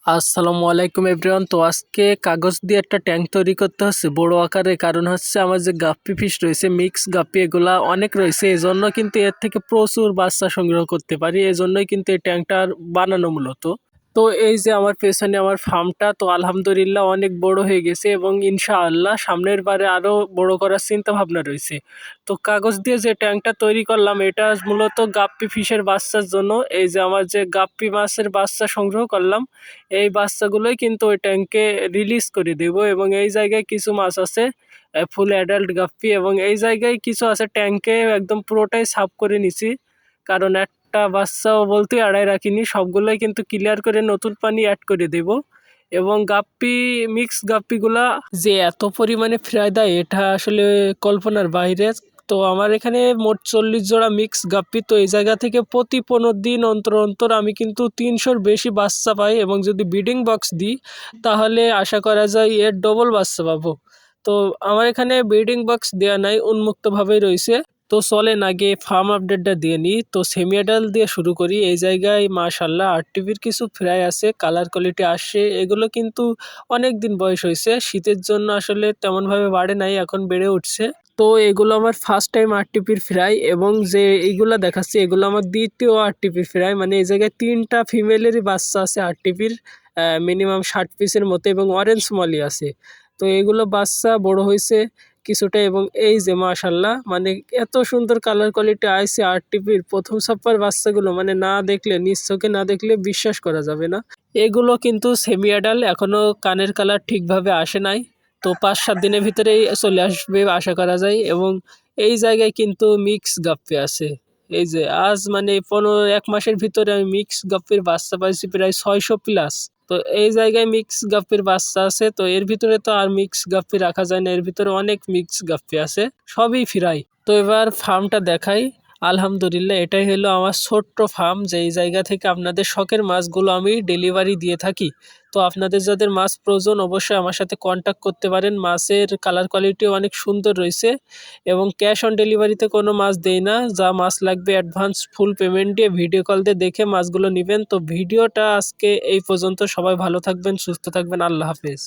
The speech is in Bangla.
আসসালামু আলাইকুম এভরিওয়ান। তো আজকে কাগজ দিয়ে একটা ট্যাঙ্ক তৈরি করতে হচ্ছে বড় আকারে, কারণ হচ্ছে আমার যে গাপ্পি ফিশ রয়েছে, মিক্স গাপ্পি, এগুলা অনেক রয়েছে। এজন্য কিন্তু এর থেকে প্রচুর বাচ্চা সংগ্রহ করতে পারি, এজন্যই কিন্তু এই ট্যাঙ্কটা বানানো মূলত। তো এই যে আমার পেছনে আমার ফার্মটা, তো আলহামদুলিল্লাহ অনেক বড় হয়ে গেছে এবং ইনশাআল্লাহ সামনের বারে আরও বড় করার চিন্তা ভাবনা রয়েছে। তো কাগজ দিয়ে যে ট্যাঙ্কটা তৈরি করলাম, এটা মূলত গাপ্পি ফিশের বাচ্চার জন্য। এই যে আমার যে গাপ্পি মাছের বাচ্চা সংগ্রহ করলাম, এই বাচ্চাগুলোই কিন্তু ওই ট্যাঙ্কে রিলিজ করে দেব। এবং এই জায়গায় কিছু মাছ আছে ফুল অ্যাডাল্ট গাপ্পি, এবং এই জায়গায় কিছু আছে ট্যাঙ্কে একদম পুরোটাই সাফ করে নিছি, কারণ একটা বাচ্চাও বলতে আড়াই রাখিনি। সবগুলোই কিন্তু ক্লিয়ার করে নতুন পানি অ্যাড করে দেব। এবং গাপ্পি, মিক্স গাপ্পিগুলা যে এত পরিমাণে ফ্রাই দেয়, এটা আসলে কল্পনার বাইরে। তো আমার এখানে মোট 40 জোড়া মিক্স গাপ্পি। তো এই জায়গা থেকে প্রতি 15 দিন অন্তর অন্তর আমি কিন্তু 300-র বেশি বাচ্চা পাই, এবং যদি ব্রিডিং বক্স দিই তাহলে আশা করা যায় এর ডবল বাচ্চা পাবো। তো আমার এখানে ব্রিডিং বক্স দেওয়া নাই, উন্মুক্তভাবেই রয়েছে। তো চলেন আগে ফার্ম আপডেটটা দিয়ে নিই। তো সেমি অ্যাডাল দিয়ে শুরু করি। এই জায়গায় মাশাল্লাহ আরটিভির কিছু ফ্রাই আছে, কালার কোয়ালিটি আসে। এগুলো কিন্তু অনেক দিন বয়স হয়েছে, শীতের জন্য আসলে তেমনভাবে বাড়ে নাই, এখন বেড়ে উঠছে। তো এগুলো আমার ফার্স্ট টাইম আরটিপির ফ্রাই, এবং যে এইগুলো দেখাচ্ছি এগুলো আমার দ্বিতীয় আরটিপির ফ্রাই। মানে এই জায়গায় 3টা ফিমেলেরই বাচ্চা আছে আরটিপির, মিনিমাম 60 পিসের মতো, এবং অরেঞ্জ মলি আছে। তো এগুলো বাচ্চা বড় হয়েছে কিছুটা, এবং এই যে মাশাল্লাহ মানে এত সুন্দর কালার কোয়ালিটি আইছে আরটিপির প্রথম সাপ্পার বাচ্চাগুলো, মানে না দেখলে, নিজ চোখে না দেখলে বিশ্বাস করা যাবে না। এগুলো কিন্তু সেমি অ্যাডাল্ট, এখনও কানের কালার ঠিকভাবে আসে নাই। তো 5-7 দিনের ভিতরেই চলে আসবে আশা করা যায়। এবং এই জায়গায় কিন্তু মিক্স গাপ্পি আছে। এই যে আজ মানে 1 মাসের ভিতরে আমি মিক্স গাপ্পির বাচ্চা পাইছি প্রায় 600 প্লাস। তো এই জায়গায় মিক্স গাপ্পির বাচ্চা আছে। তো এর ভিতরে তো আর মিক্স গাপ্পি রাখা যায় না, এর ভিতরে অনেক মিক্স গাপ্পি আছে, সবই ফ্রাই। তো এবার ফার্মটা দেখাই। আলহামদুলিল্লাহ এটাই হলো আমার ছোট্ট ফার্ম, যে এই জায়গা থেকে আপনাদের শখের মাছগুলো আমি ডেলিভারি দিয়ে থাকি। তো আপনাদের যাদের মাছ প্রয়োজন অবশ্যই আমার সাথে কন্ট্যাক্ট করতে পারেন। মাছের কালার কোয়ালিটিও অনেক সুন্দর রয়েছে, এবং ক্যাশ অন ডেলিভারিতে কোনো মাছ দেই না। যা মাছ লাগবে অ্যাডভান্স ফুল পেমেন্ট দিয়ে ভিডিও কল দিয়ে দেখে মাছগুলো নেবেন। তো ভিডিওটা আজকে এই পর্যন্ত। সবাই ভালো থাকবেন, সুস্থ থাকবেন, আল্লাহ হাফেজ।